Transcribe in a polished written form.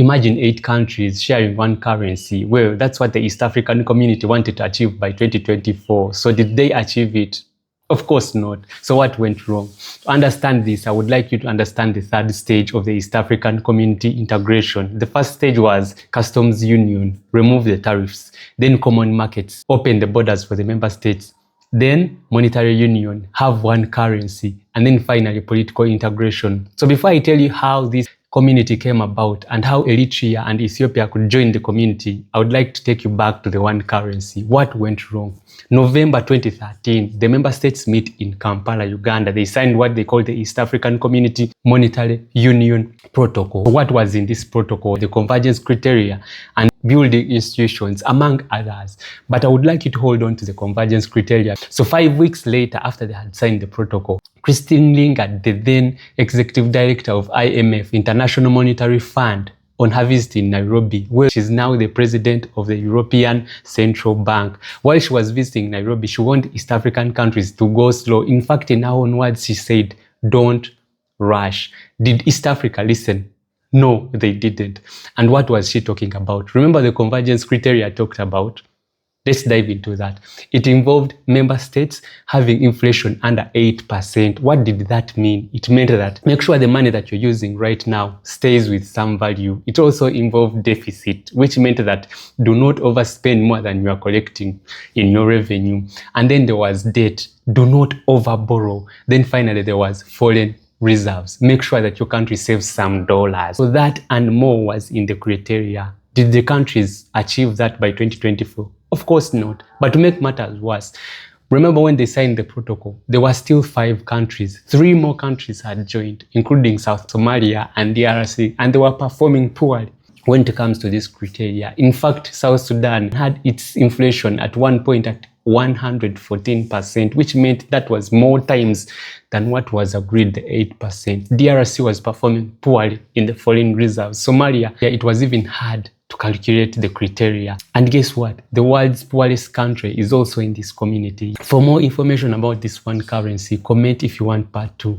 Imagine 8 countries sharing one currency. Well, that's what the East African community wanted to achieve by 2024. So did they achieve it? Of course not. So what went wrong? To understand this, I would like you to understand the third stage of the East African community integration. The first stage was customs union, remove the tariffs. Then common markets, open the borders for the member states. Then monetary union, have one currency. And then finally political integration. So before I tell you how this community came about and how Eritrea and Ethiopia could join the community, I would like to take you back to the one currency. What went wrong? November 2013, the member states meet in Kampala, Uganda. They signed what they call the East African Community Monetary Union Protocol. What was in this protocol? The convergence criteria and building institutions, among others. But I would like you to hold on to the convergence criteria. So 5 weeks later, after they had signed the protocol, Christine Lingard, the then executive director of IMF, International Monetary Fund, on her visit in Nairobi, where she's now the president of the European Central Bank. While she was visiting Nairobi, she warned East African countries to go slow. In fact, in her own words, she said, "Don't rush." Did East Africa listen? No, they didn't. And what was she talking about? Remember the convergence criteria I talked about? Let's dive into that. It involved member states having inflation under 8%. What did that mean? It meant that make sure the money that you're using right now stays with some value. It also involved deficit, which meant that do not overspend more than you are collecting in your revenue. And then there was debt. Do not overborrow. Then finally there was foreign reserves. Make sure that your country saves some dollars. So that and more was in the criteria. Did the countries achieve that by 2024? Of course not. But to make matters worse, remember when they signed the protocol, there were still 5 countries. 3 more countries had joined, including South Somalia and DRC, and they were performing poorly when it comes to this criteria. In fact, South Sudan had its inflation at one point at 114%, which meant that was more times than what was agreed, the 8%. DRC was performing poorly in the foreign reserves. Somalia, it was even hard to calculate the criteria. And guess what? The world's poorest country is also in this community. For more information about this one currency, comment if you want part 2.